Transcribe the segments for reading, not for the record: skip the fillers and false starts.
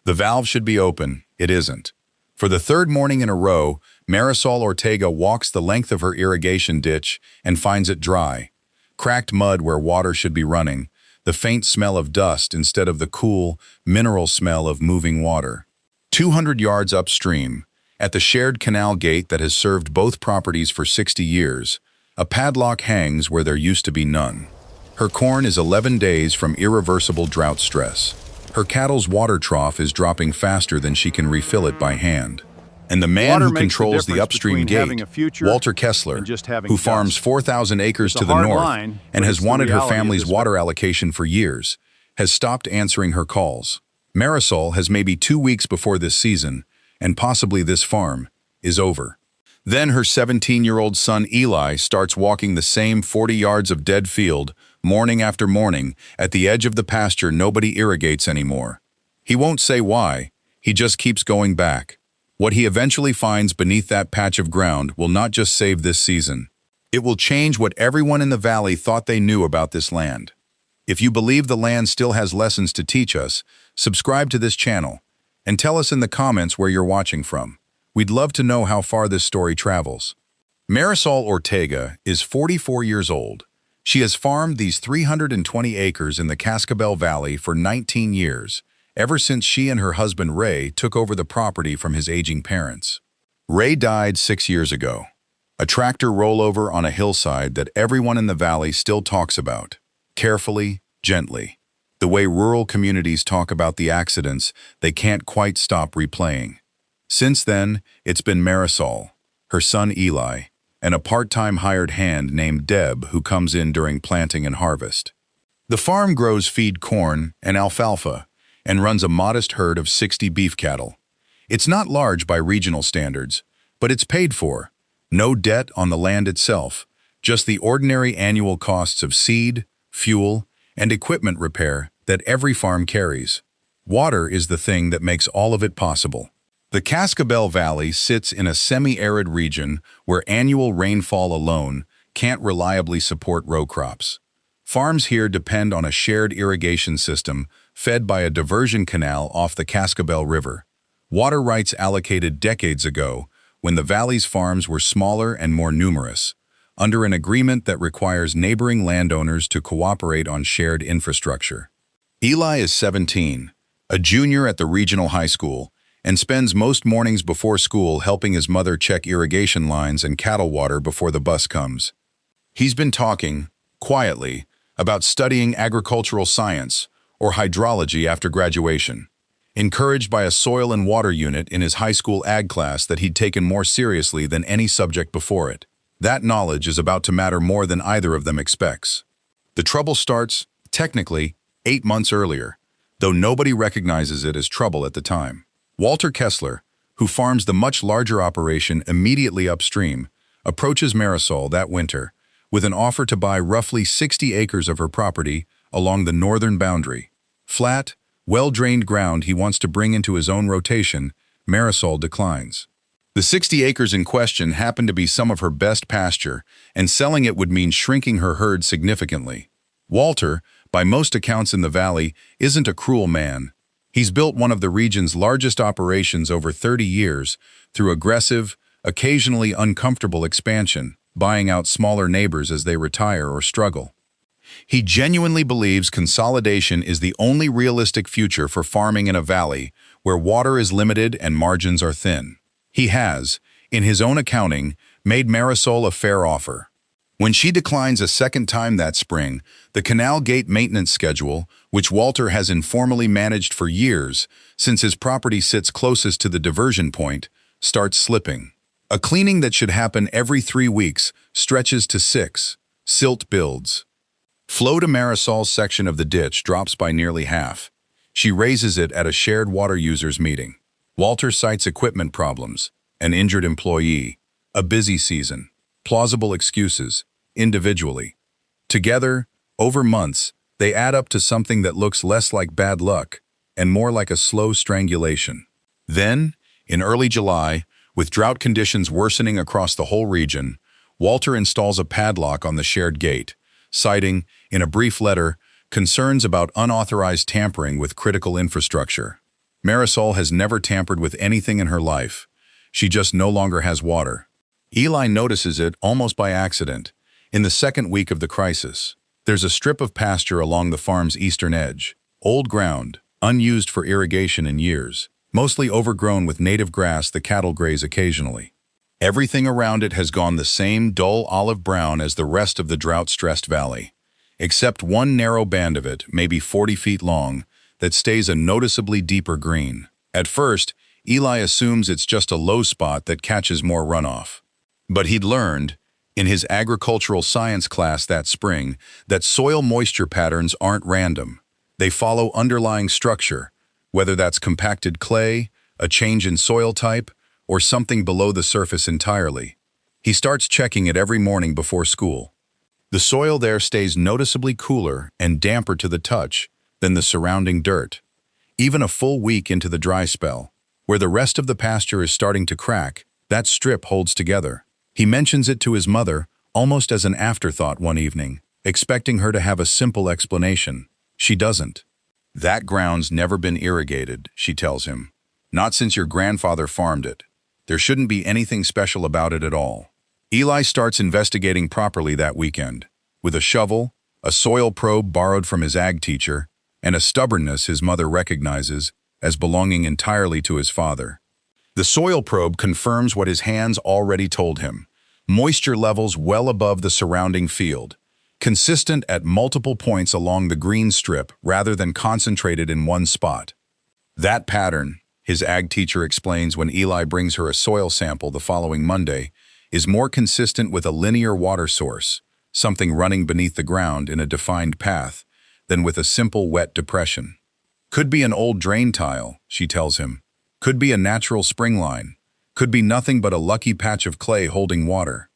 The valve should be open. It isn't. For the third morning in a row, Marisol Ortega walks the length of her irrigation ditch and finds it dry. Cracked mud where water should be running, the faint smell of dust instead of the cool, mineral smell of moving water. 200 yards upstream, at the shared canal gate that has served both properties for 60 years, a padlock hangs where there used to be none. Her corn is 11 days from irreversible drought stress. Her cattle's water trough is dropping faster than she can refill it by hand. And the man who controls the upstream gate, Walter Kessler, who farms 4,000 acres to the north and has wanted her family's water allocation for years, has stopped answering her calls. Marisol has maybe 2 weeks before this season, and possibly this farm, is over. Then her 17-year-old son Eli starts walking the same 40 yards of dead field, morning after morning, at the edge of the pasture nobody irrigates anymore. He won't say why, he just keeps going back. What he eventually finds beneath that patch of ground will not just save this season. It will change what everyone in the valley thought they knew about this land. If you believe the land still has lessons to teach us, subscribe to this channel, and tell us in the comments where you're watching from. We'd love to know how far this story travels. Marisol Ortega is 44 years old. She has farmed these 320 acres in the Cascabel Valley for 19 years, ever since she and her husband Ray took over the property from his aging parents. Ray died 6 years ago. A tractor rollover on a hillside that everyone in the valley still talks about, carefully, gently, the way rural communities talk about the accidents they can't quite stop replaying. Since then, it's been Marisol, her son Eli, and a part-time hired hand named Deb who comes in during planting and harvest. The farm grows feed corn and alfalfa and runs a modest herd of 60 beef cattle. It's not large by regional standards, but it's paid for. No debt on the land itself, just the ordinary annual costs of seed, fuel, and equipment repair that every farm carries. Water is the thing that makes all of it possible. The Cascabel Valley sits in a semi-arid region where annual rainfall alone can't reliably support row crops. Farms here depend on a shared irrigation system fed by a diversion canal off the Cascabel River. Water rights allocated decades ago when the valley's farms were smaller and more numerous, under an agreement that requires neighboring landowners to cooperate on shared infrastructure. Eli is 17, a junior at the regional high school, and spends most mornings before school helping his mother check irrigation lines and cattle water before the bus comes. He's been talking, quietly, about studying agricultural science or hydrology after graduation, encouraged by a soil and water unit in his high school ag class that he'd taken more seriously than any subject before it. That knowledge is about to matter more than either of them expects. The trouble starts, technically, 8 months earlier, though nobody recognizes it as trouble at the time. Walter Kessler, who farms the much larger operation immediately upstream, approaches Marisol that winter with an offer to buy roughly 60 acres of her property along the northern boundary. Flat, well-drained ground he wants to bring into his own rotation, Marisol declines. The 60 acres in question happen to be some of her best pasture, and selling it would mean shrinking her herd significantly. Walter, by most accounts in the valley, isn't a cruel man. He's built one of the region's largest operations over 30 years through aggressive, occasionally uncomfortable expansion, buying out smaller neighbors as they retire or struggle. He genuinely believes consolidation is the only realistic future for farming in a valley where water is limited and margins are thin. He has, in his own accounting, made Marisol a fair offer. When she declines a second time that spring, the canal gate maintenance schedule, which Walter has informally managed for years since his property sits closest to the diversion point, starts slipping. A cleaning that should happen every 3 weeks stretches to 6. Silt builds. Flow to Marisol's section of the ditch drops by nearly half. She raises it at a shared water users meeting. Walter cites equipment problems, an injured employee, a busy season, plausible excuses, individually. Together, over months, they add up to something that looks less like bad luck and more like a slow strangulation. Then, in early July, with drought conditions worsening across the whole region, Walter installs a padlock on the shared gate, citing, in a brief letter, concerns about unauthorized tampering with critical infrastructure. Marisol has never tampered with anything in her life. She just no longer has water. Eli notices it almost by accident. In the second week of the crisis, there's a strip of pasture along the farm's eastern edge. Old ground, unused for irrigation in years, mostly overgrown with native grass the cattle graze occasionally. Everything around it has gone the same dull olive brown as the rest of the drought-stressed valley, except one narrow band of it, maybe 40 feet long, that stays a noticeably deeper green. At first, Eli assumes it's just a low spot that catches more runoff. But he'd learned, in his agricultural science class that spring, that soil moisture patterns aren't random. They follow underlying structure, whether that's compacted clay, a change in soil type, or something below the surface entirely. He starts checking it every morning before school. The soil there stays noticeably cooler and damper to the touch than the surrounding dirt. Even a full week into the dry spell, where the rest of the pasture is starting to crack, that strip holds together. He mentions it to his mother almost as an afterthought one evening, expecting her to have a simple explanation. She doesn't. "That ground's never been irrigated," she tells him. "Not since your grandfather farmed it. There shouldn't be anything special about it at all." Eli starts investigating properly that weekend, with a shovel, a soil probe borrowed from his ag teacher, and a stubbornness his mother recognizes as belonging entirely to his father. The soil probe confirms what his hands already told him: moisture levels well above the surrounding field, consistent at multiple points along the green strip rather than concentrated in one spot. That pattern, his ag teacher explains when Eli brings her a soil sample the following Monday, is more consistent with a linear water source, something running beneath the ground in a defined path, than with a simple wet depression. "Could be an old drain tile," she tells him. "Could be a natural spring line. Could be nothing but a lucky patch of clay holding water."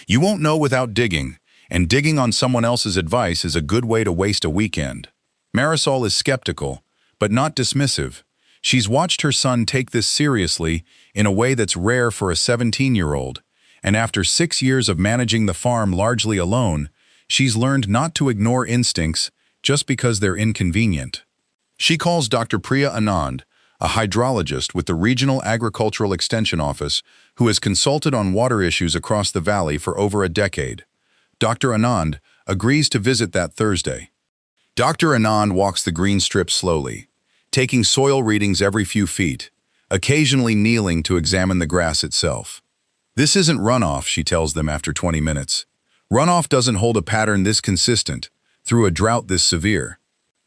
You won't know without digging, and digging on someone else's advice is a good way to waste a weekend. Marisol is skeptical, but not dismissive. She's watched her son take this seriously in a way that's rare for a 17-year-old, and after 6 years of managing the farm largely alone, she's learned not to ignore instincts just because they're inconvenient. She calls Dr. Priya Anand, a hydrologist with the Regional Agricultural Extension Office, who has consulted on water issues across the valley for over a decade. Dr. Anand agrees to visit that Thursday. Dr. Anand walks the green strip slowly, taking soil readings every few feet, occasionally kneeling to examine the grass itself. "This isn't runoff," she tells them after 20 minutes. "Runoff doesn't hold a pattern this consistent through a drought this severe.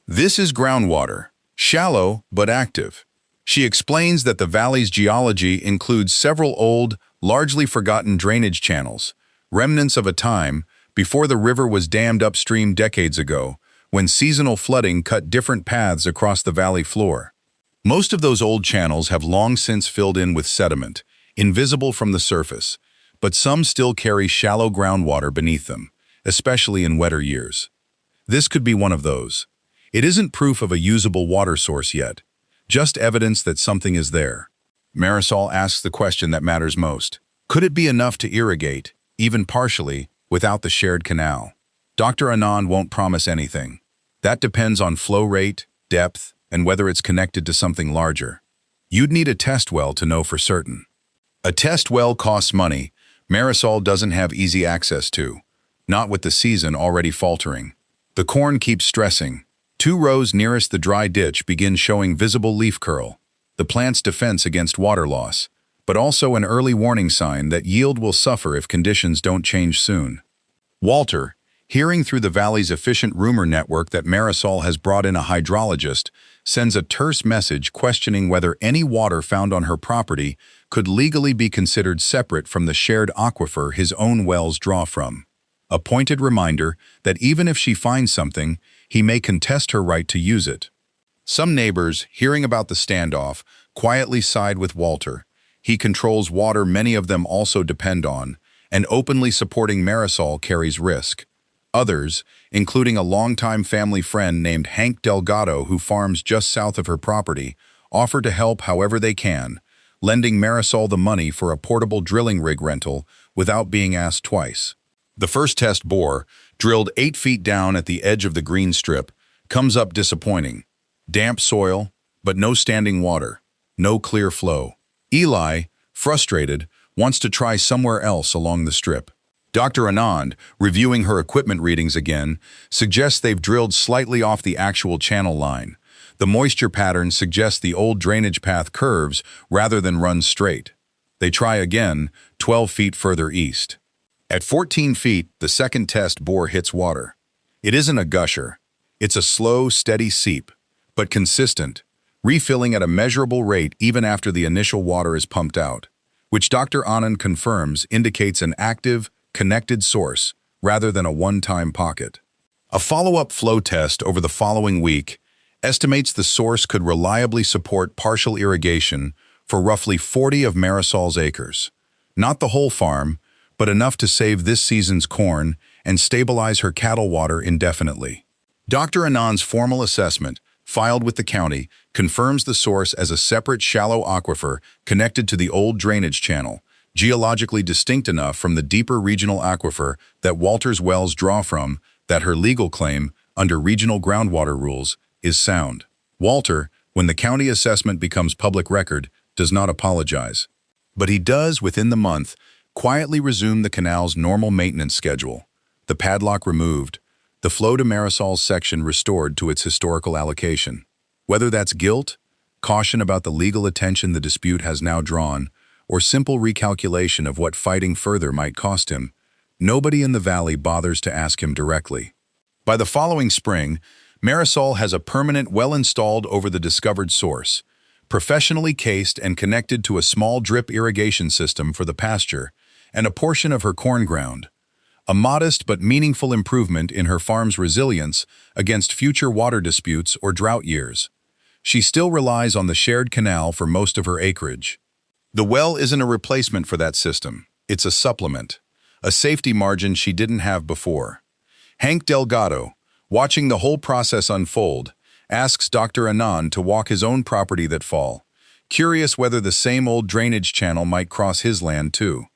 This is groundwater, shallow but active." She explains that the valley's geology includes several old, largely forgotten drainage channels, remnants of a time before the river was dammed upstream decades ago, when seasonal flooding cut different paths across the valley floor. Most of those old channels have long since filled in with sediment, invisible from the surface, but some still carry shallow groundwater beneath them, especially in wetter years. This could be one of those. It isn't proof of a usable water source yet, just evidence that something is there. Marisol asks the question that matters most. Could it be enough to irrigate, even partially, without the shared canal? Dr. Anand won't promise anything. That depends on flow rate, depth, and whether it's connected to something larger. You'd need a test well to know for certain. A test well costs money Marisol doesn't have easy access to, not with the season already faltering. The corn keeps stressing. 2 rows nearest the dry ditch begin showing visible leaf curl, the plant's defense against water loss, but also an early warning sign that yield will suffer if conditions don't change soon. Walter, hearing through the valley's efficient rumor network that Marisol has brought in a hydrologist, sends a terse message questioning whether any water found on her property could legally be considered separate from the shared aquifer his own wells draw from. A pointed reminder that even if she finds something, he may contest her right to use it. Some neighbors, hearing about the standoff, quietly side with Walter. He controls water many of them also depend on, and openly supporting Marisol carries risk. Others, including a longtime family friend named Hank Delgado who farms just south of her property, offer to help however they can, lending Marisol the money for a portable drilling rig rental without being asked twice. The first test bore, drilled 8 feet down at the edge of the green strip, comes up disappointing. Damp soil, but no standing water, no clear flow. Eli, frustrated, wants to try somewhere else along the strip. Dr. Anand, reviewing her equipment readings again, suggests they've drilled slightly off the actual channel line. The moisture pattern suggests the old drainage path curves rather than runs straight. They try again, 12 feet further east. At 14 feet, the second test bore hits water. It isn't a gusher. It's a slow, steady seep, but consistent, refilling at a measurable rate even after the initial water is pumped out, which Dr. Anand confirms indicates an active, connected source rather than a one-time pocket. A follow-up flow test over the following week estimates the source could reliably support partial irrigation for roughly 40 of Marisol's acres. Not the whole farm, but enough to save this season's corn and stabilize her cattle water indefinitely. Dr. Anand's formal assessment, filed with the county, confirms the source as a separate shallow aquifer connected to the old drainage channel, geologically distinct enough from the deeper regional aquifer that Walter's wells draw from that her legal claim, under regional groundwater rules, is sound. Walter, when the county assessment becomes public record, does not apologize. But he does, within the month, quietly resume the canal's normal maintenance schedule. The padlock removed, the flow to Marisol's section restored to its historical allocation. Whether that's guilt, caution about the legal attention the dispute has now drawn, or simple recalculation of what fighting further might cost him, nobody in the valley bothers to ask him directly. By the following spring, Marisol has a permanent well-installed over the discovered source, professionally cased and connected to a small drip irrigation system for the pasture and a portion of her corn ground, a modest but meaningful improvement in her farm's resilience against future water disputes or drought years. She still relies on the shared canal for most of her acreage. The well isn't a replacement for that system. It's a supplement, a safety margin she didn't have before. Hank Delgado, watching the whole process unfold, asks Dr. Anand to walk his own property that fall, curious whether the same old drainage channel might cross his land too.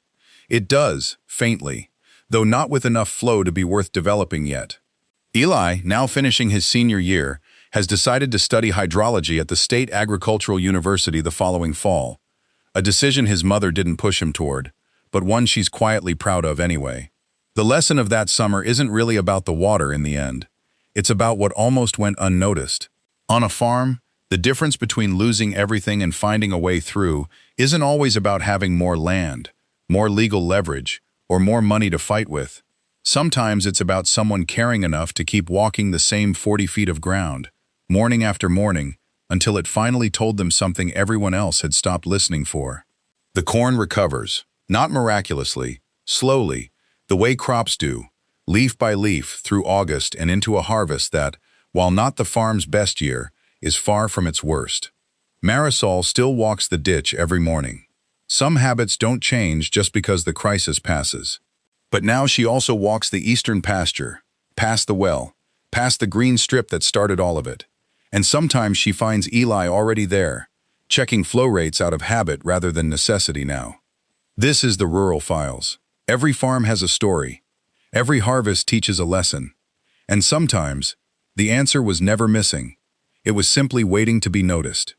It does, faintly, though not with enough flow to be worth developing yet. Eli, now finishing his senior year, has decided to study hydrology at the State Agricultural University the following fall, a decision his mother didn't push him toward, but one she's quietly proud of anyway. The lesson of that summer isn't really about the water in the end. It's about what almost went unnoticed. On a farm, the difference between losing everything and finding a way through isn't always about having more land, more legal leverage, or more money to fight with. Sometimes it's about someone caring enough to keep walking the same 40 feet of ground, morning after morning, until it finally told them something everyone else had stopped listening for. The corn recovers, not miraculously, slowly, the way crops do, leaf by leaf through August and into a harvest that, while not the farm's best year, is far from its worst. Marisol still walks the ditch every morning. Some habits don't change just because the crisis passes. But now she also walks the eastern pasture, past the well, past the green strip that started all of it. And sometimes she finds Eli already there, checking flow rates out of habit rather than necessity now. This is the Rural Files. Every farm has a story. Every harvest teaches a lesson. And sometimes, the answer was never missing. It was simply waiting to be noticed.